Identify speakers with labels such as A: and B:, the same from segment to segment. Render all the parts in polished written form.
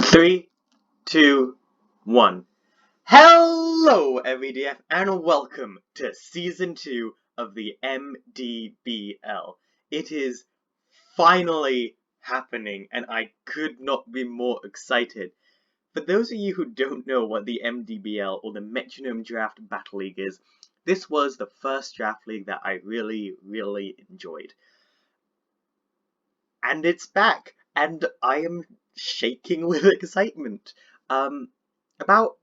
A: 3, 2, 1. Hello, MDF, and welcome to Season 2 of the MDBL. It is finally happening, and I could not be more excited. For those of you who don't know what the MDBL, or the Metronome Draft Battle League is, this was the first draft league that I really enjoyed. And it's back, and I am shaking with excitement. About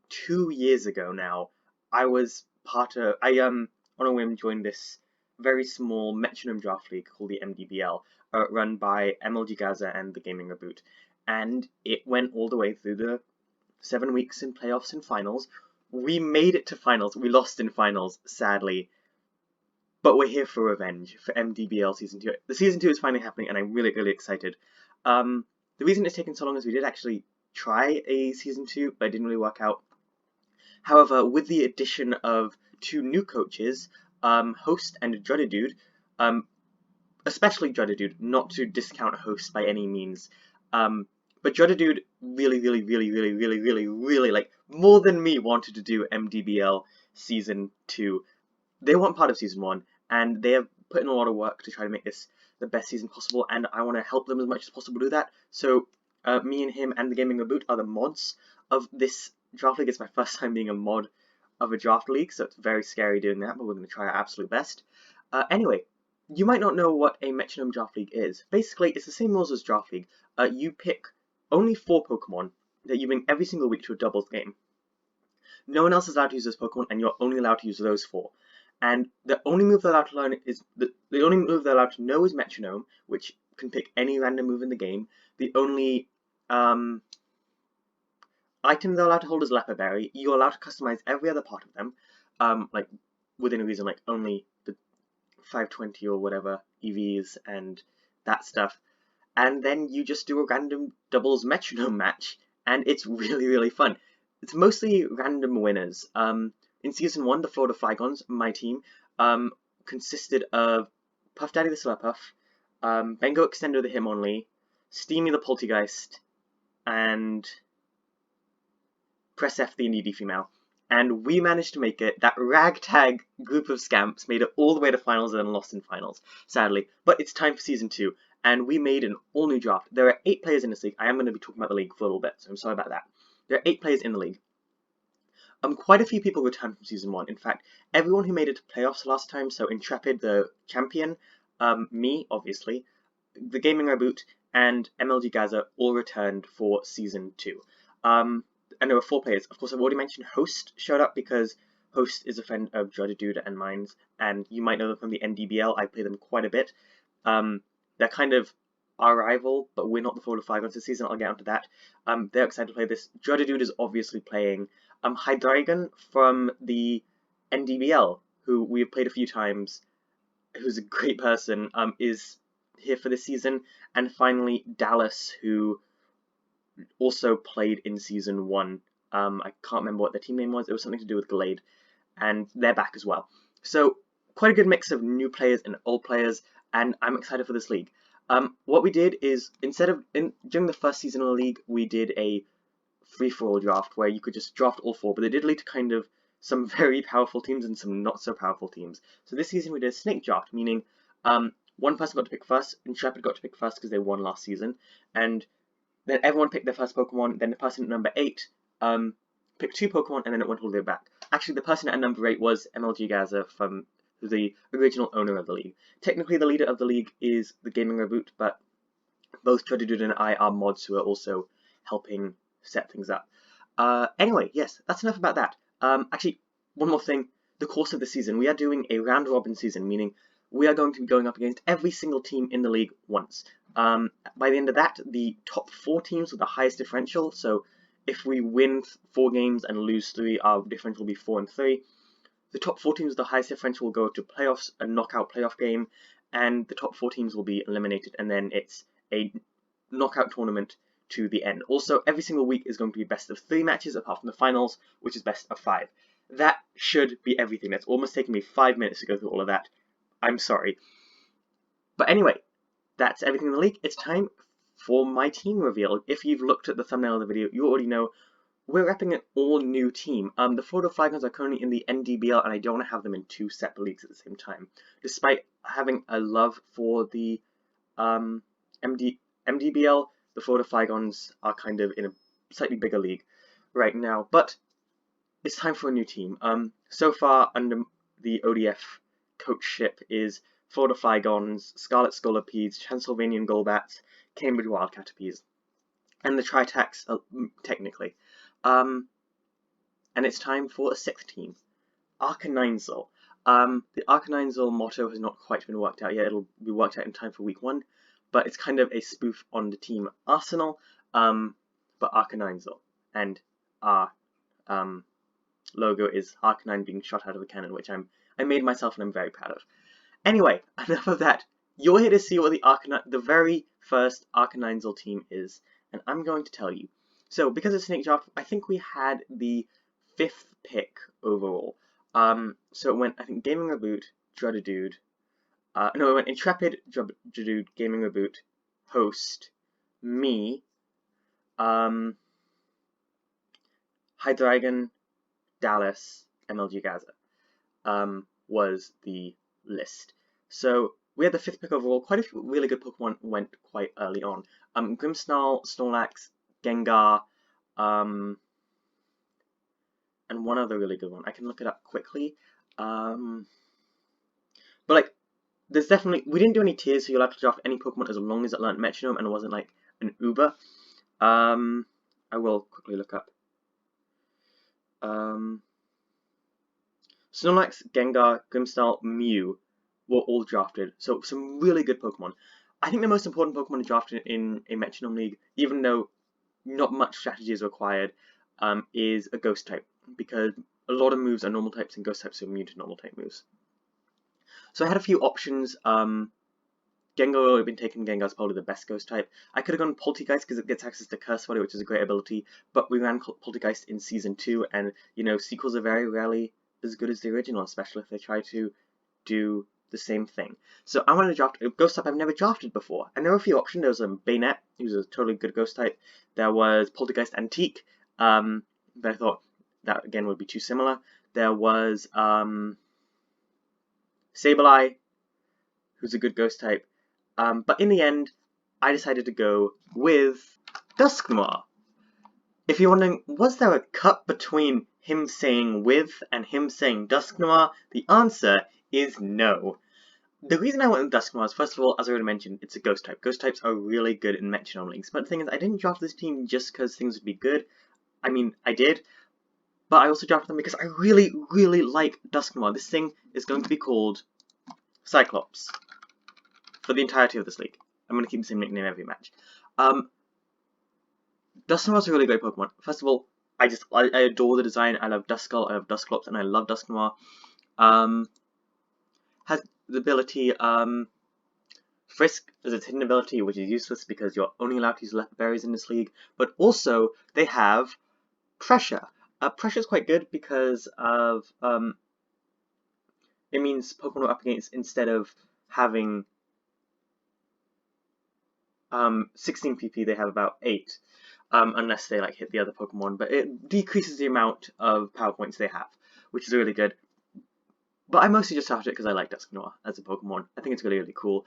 A: 2 years ago now, I on a whim joined this very small metronome draft league called the MDBL, run by MLG Gaza and the Gaming Reboot, and it went all the way through the 7 weeks in playoffs and finals. We made it to finals. We lost in finals, sadly. But we're here for revenge, for MDBL Season 2. The Season 2 is finally happening, and I'm really excited. The reason it's taken so long is we did actually try a Season 2, but it didn't really work out. However, with the addition of 2 new coaches, Host and Dreadadude, especially Dreadadude, not to discount Host by any means, but Dreadadude really, like, more than me, wanted to do MDBL Season 2. They weren't part of Season 1, and they have put in a lot of work to try to make this the best season possible, and I want to help them as much as possible do that. So, me and him and the Gaming Reboot are the mods of this draft league. It's my first time being a mod of a draft league, so it's very scary doing that, but we're going to try our absolute best. Anyway, you might not know what a metronome draft league is. Basically, it's the same rules as draft league. You pick only 4 Pokemon that you bring every single week to a doubles game. No one else is allowed to use those Pokemon, and you're only allowed to use those 4. And the only move they're allowed to learn is the only move they're allowed to know is Metronome, which can pick any random move in the game. The only item they're allowed to hold is Leper Berry. You're allowed to customize every other part of them, like within a reason, like only the 520 or whatever EVs and that stuff. And then you just do a random doubles Metronome match, and it's really fun. It's mostly random winners. In Season 1, the Florida Flygons, my team, consisted of Puff Daddy the Slurpuff, Bengo Extendo the Hitmonlee, Steamy the Poltergeist, and Press F the Needy Female. And we managed to make it. That ragtag group of scamps made it all the way to finals and then lost in finals, sadly. But it's time for Season 2, and we made an all-new draft. There are 8 players in this league. I am going to be talking about the league for a little bit, so I'm sorry about that. There are 8 players in the league. Quite a few people returned from Season 1. In fact, everyone who made it to playoffs last time, so Intrepid, the champion, me, obviously, the Gaming Reboot, and MLG Gaza all returned for Season 2. And there were 4 players. Of course, I've already mentioned Host showed up because Host is a friend of Dreadadude and mine, and you might know them from the NDBL. I play them quite a bit. They're kind of our rival, but we're not the Florida Flygons this season. I'll get onto that. They're excited to play this. Dreadadude is obviously playing. Hydreigon from the NDBL, who we've played a few times, who's a great person, is here for this season. And finally, Dallas, who also played in Season 1. I can't remember what their team name was. It was something to do with Glade. And they're back as well. So, quite a good mix of new players and old players, and I'm excited for this league. What we did is, during the first season of the league, we did a free-for-all draft where you could just draft all 4, but it did lead to kind of some very powerful teams and some not so powerful teams. So this season we did a snake draft, meaning one person got to pick first, Intrepid got to pick first because they won last season, and then everyone picked their first Pokemon. Then the person at number 8 picked 2 Pokemon, and then it went all the way back. Actually, the person at number 8 was MLG Gaza, from the original owner of the league. Technically, the leader of the league is the Gaming Reboot, but both Dreadadude and I are mods who are also helping set things up. Anyway, yes, that's enough about that. Actually, one more thing. The course of the season, we are doing a round-robin season, meaning we are going to be going up against every single team in the league once. By the end of that, the top 4 teams with the highest differential, so if we win 4 games and lose 3, our differential will be 4 and 3. The top 4 teams with the highest differential will go to playoffs, a knockout playoff game, and the top 4 teams will be eliminated, and then it's a knockout tournament to the end. Also, every single week is going to be best of 3 matches, apart from the finals, which is best of 5. That should be everything. That's almost taken me 5 minutes to go through all of that. I'm sorry. But anyway, that's everything in the league. It's time for my team reveal. If you've looked at the thumbnail of the video, you already know we're repping an all-new team. The Florida Flagons are currently in the MDBL, and I don't want to have them in 2 separate leagues at the same time. Despite having a love for the MDBL, the Florida Flagons are kind of in a slightly bigger league right now. But it's time for a new team. So far, under the ODF coachship is Florida Flagons, Scarlet Scolopedes, Transylvanian Golbats, Cambridge Wildcaterpies, and the Tritax, technically. And it's time for a 6th team, Arcaninsel. The Arcaninsel motto has not quite been worked out yet. It'll be worked out in time for week 1, but it's kind of a spoof on the team Arsenal, but Arcaninsel, and our logo is Arcanine being shot out of a cannon, which I made myself and I'm very proud of. Anyway, enough of that. You're here to see what the very first Arcaninsel team is, and I'm going to tell you. So, because it's Snake Draft, I think we had the 5th pick overall. So it went, I think, Gaming Reboot, Drudadude. No, it went Intrepid, Drudadude, Gaming Reboot, Host, me, Hydreigon, Dallas, MLG Gaza, was the list. So we had the 5th pick overall. Quite a few really good Pokemon went quite early on. Grimmsnarl, Snorlax, Gengar, and one other really good one. I can look it up quickly. But like, there's definitely, we didn't do any tiers, so you'll have to draft any Pokemon as long as it learned Metronome and it wasn't like an Uber. I will quickly look up. Snorlax, Gengar, Grimmsnarl, Mew were all drafted, so some really good Pokemon. I think the most important Pokemon to draft in a Metronome League, even though not much strategy is required, is a Ghost type, because a lot of moves are normal types and Ghost types are immune to normal type moves. So I had a few options. Gengar would have been taken. Gengar's probably the best Ghost type. I could have gone Poltegeist because it gets access to Curse Body, which is a great ability, but we ran Poltegeist in Season 2, and, you know, sequels are very rarely as good as the original, especially if they try to do the same thing. So I wanted to draft a Ghost type I've never drafted before, and there were a few options. There was Bayonet, who's a totally good Ghost type. There was Poltergeist Antique, but I thought that again would be too similar. There was Sableye, who's a good Ghost type. But in the end, I decided to go with Dusknoir. If you're wondering, was there a cut between him saying with and him saying Dusknoir? The answer is no. The reason I went with Dusknoir is, first of all, as I already mentioned, it's a Ghost type. Ghost types are really good in Metronome Leagues. But the thing is, I didn't draft this team just because things would be good. I mean, I did. But I also drafted them because I really, really like Dusknoir. This thing is going to be called Cyclops for the entirety of this league. I'm going to keep the same nickname every match. Dusknoir is a really great Pokemon. First of all, I adore the design. I love Duskull, I love Dusclops, and I love Dusknoir. Has the ability Frisk is its hidden ability, which is useless because you're only allowed to use leopard berries in this league. But also they have Pressure. Pressure is quite good because of it means Pokemon are up against, instead of having 16 PP, they have about 8. Unless they like hit the other Pokemon, but it decreases the amount of power points they have, which is really good. But I mostly just drafted it because I like Dusknoir as a Pokemon. I think it's really, really cool.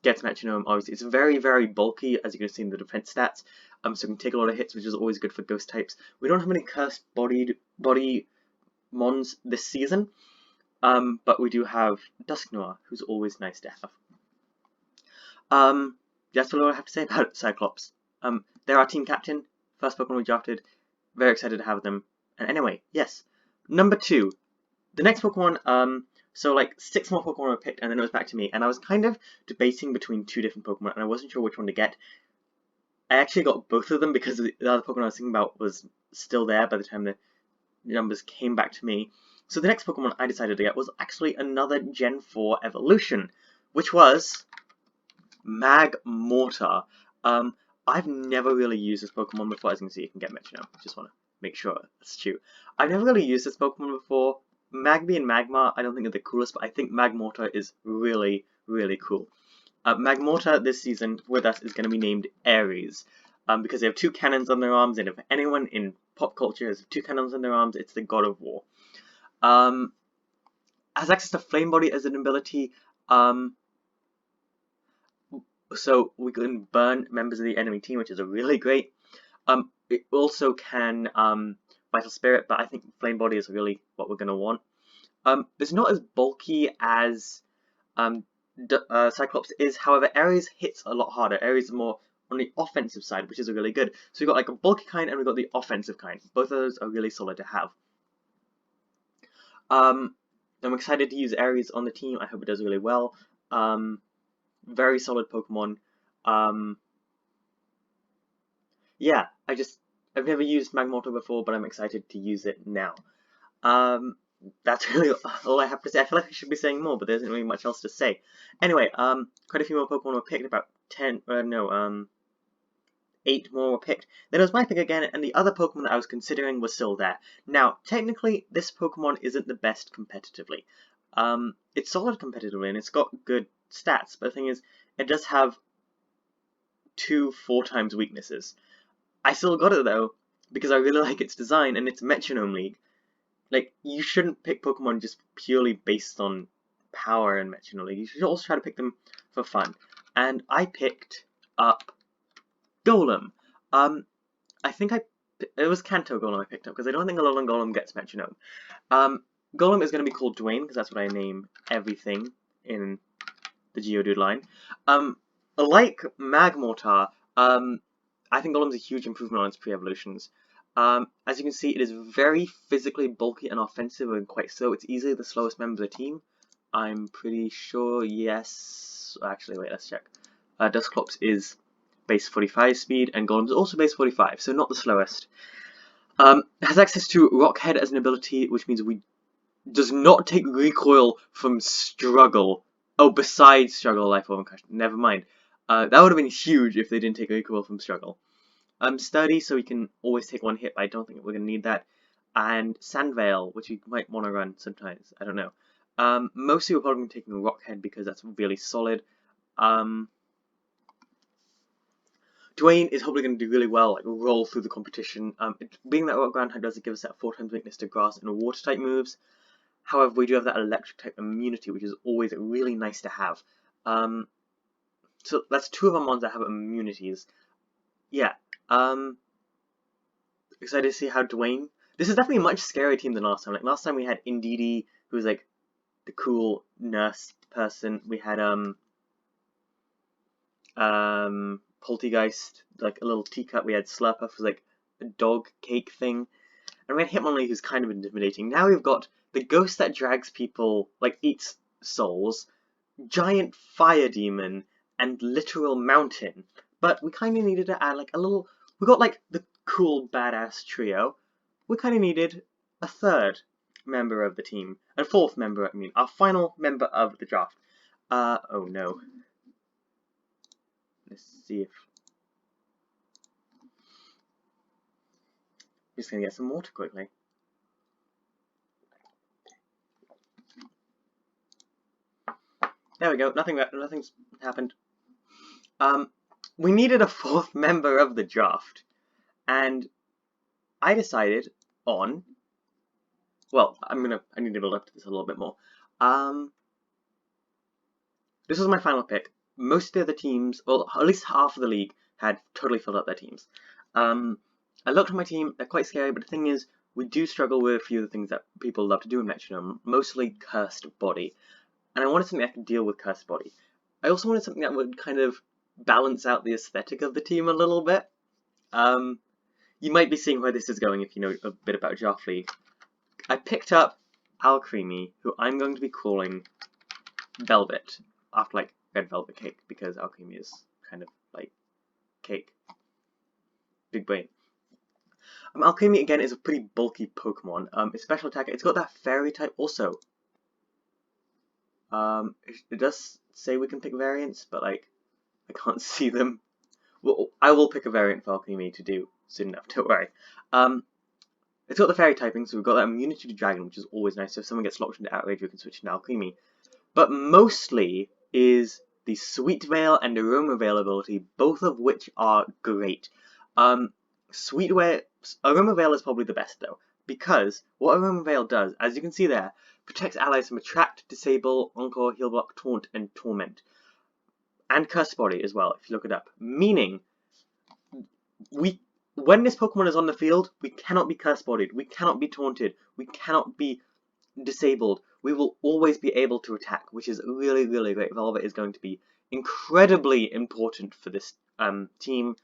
A: Gets Metronome, obviously. It's very, very bulky, as you can see in the defense stats, so it can take a lot of hits, which is always good for Ghost types. We don't have any Cursed Body Mons this season, but we do have Dusknoir, who's always nice to have. That's all I have to say about Cyclops. They're our team captain, first Pokemon we drafted, very excited to have them. And anyway, yes. Number 2, the next Pokemon, so like 6 more Pokemon were picked and then it was back to me, and I was kind of debating between 2 different Pokemon and I wasn't sure which one to get. I actually got both of them because the other Pokemon I was thinking about was still there by the time the numbers came back to me. So the next Pokemon I decided to get was actually another Gen 4 evolution, which was Magmortar. I've never really used this Pokemon before. As you can see, you can get Metronome. Just want to make sure that's true. I've never really used this Pokemon before. Magby and Magmar, I don't think are the coolest, but I think Magmortar is really, really cool. Magmortar this season with us is going to be named Ares, because they have 2 cannons on their arms, and if anyone in pop culture has 2 cannons on their arms, it's the god of war. Has access to Flame Body as an ability, so we can burn members of the enemy team, which is really great. It also can Vital Spirit, but I think Flame Body is really what we're going to want. It's not as bulky as Cyclops is, however, Ares hits a lot harder. Ares is more on the offensive side, which is really good. So we've got like a bulky kind and we've got the offensive kind. Both of those are really solid to have. I'm excited to use Ares on the team. I hope it does really well. Very solid Pokemon. Yeah, I've never used Magmortar before, but I'm excited to use it now. That's really all I have to say. I feel like I should be saying more, but there isn't really much else to say. Anyway, quite a few more Pokemon were picked, about 8 more were picked. Then it was my pick again, and the other Pokemon that I was considering was still there. Now, technically, this Pokemon isn't the best competitively. It's solid competitively, and it's got good stats, but the thing is, it does have 2 4x weaknesses. I still got it, though, because I really like its design, and it's Metronome League. Like, you shouldn't pick Pokemon just purely based on power in Metronome League. You should also try to pick them for fun. And I picked up Golem. I think it was Kanto Golem I picked up, because I don't think Alolan Golem gets Metronome. Golem is going to be called Dwayne, because that's what I name everything in the Geodude line. Like Magmortar, I think Golem's a huge improvement on its pre-evolutions. As you can see, it is very physically bulky and offensive and quite slow. It's easily the slowest member of the team. I'm pretty sure, yes. Actually, wait, let's check. Dusclops is base 45 speed, and Golem's also base 45, so not the slowest. Has access to Rock Head as an ability, which means does not take recoil from Struggle. Oh, besides Struggle, Life Form Crash. Never mind. That would have been huge if they didn't take recoil from Struggle. Sturdy, so we can always take 1 hit, but I don't think we're going to need that. And Sandveil, which you might want to run sometimes. I don't know. Mostly we're probably taking a Rock Head because that's really solid. Dwayne is hopefully going to do really well, like roll through the competition. Being that Rock Ground does give us that 4x weakness to Grass and Water type moves. However, we do have that Electric type immunity, which is always really nice to have. So that's 2 of our mons that have immunities. Yeah. Excited to see how Dwayne. This is definitely a much scarier team than last time. Like last time we had Indeedee, who was like the cool nurse person. We had Poltergeist, like a little teacup. We had Slurpuff, who was like a dog cake thing, and we had Hitmonlee, who's kind of intimidating. Now we've got the ghost that drags people, like eats souls, giant fire demon, and literal mountain. But we kind of needed to add like a little. We got like the cool badass trio. We kind of needed a 3rd member of the team, a 4th member. I mean, our final member of the draft. Oh no. Let's see if. I'm just gonna get some water quickly. There we go. Nothing's happened. We needed a 4th member of the draft, and I decided on. Well, I need to build up to this a little bit more. This was my final pick. Most of the other teams, well, at least half of the league, had totally filled up their teams. I looked at my team. They're quite scary, but the thing is, we do struggle with a few of the things that people love to do in Metronome, mostly Cursed Body. And I wanted something I could deal with Cursed Body. I also wanted something that would kind of balance out the aesthetic of the team a little bit. You might be seeing where this is going if you know a bit about Draft League. I picked up Alcremie, who I'm going to be calling Velvet, after like Red Velvet Cake, because Alcremie is kind of like cake. Big brain. Alcremie again is a pretty bulky Pokemon. Its special attack, it's got that Fairy type also. It does say we can pick variants, but like I can't see them. Well, I will pick a variant for Alcremie to do soon enough, don't worry. It's got the Fairy typing, so we've got that immunity to Dragon, which is always nice. So if someone gets locked into Outrage, we can switch to Alcremie. But mostly is the Sweet Veil and Aroma Veil ability, both of which are great. Sweet Veil, Aroma Veil is probably the best though, because what Aroma Veil does, as you can see there, protects allies from Attract, Disable, Encore, Heal Block, Taunt, and Torment. And Curse Body as well, if you look it up. Meaning, when this Pokemon is on the field, we cannot be Curse Bodied, we cannot be Taunted, we cannot be disabled. We will always be able to attack, which is really, really great. Velvet is going to be incredibly important for this team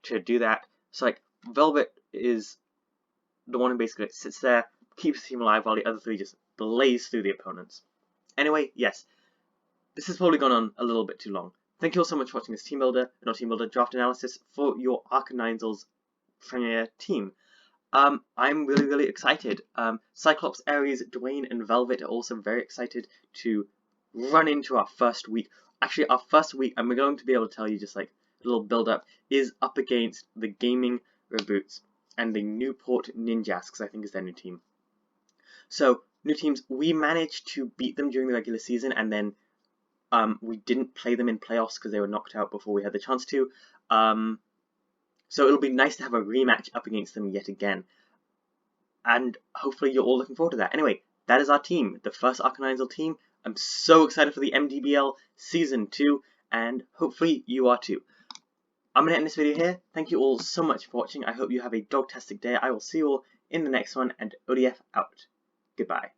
A: to do that. So, like, Velvet is the one who basically sits there, keeps the team alive, while the other three just blaze through the opponents. Anyway, yes, this has probably gone on a little bit too long. Thank you all so much for watching this Team Builder draft analysis for your Arcaninsel's premier team. I'm really, really excited. Cyclops, Aries, Dwayne, and Velvet are also very excited to run into our first week. Actually, our first week, and we're going to be able to tell you just like a little build-up, is up against the Gaming Reboots and the Newport Ninjas, because I think is their new team. So, new teams, we managed to beat them during the regular season, and then we didn't play them in playoffs because they were knocked out before we had the chance to. So it'll be nice to have a rematch up against them yet again. And hopefully you're all looking forward to that. Anyway, that is our team, the first Arcaninsel team. I'm so excited for the MDBL Season 2, and hopefully you are too. I'm going to end this video here. Thank you all so much for watching. I hope you have a dogtastic day. I will see you all in the next one, and ODF out. Goodbye.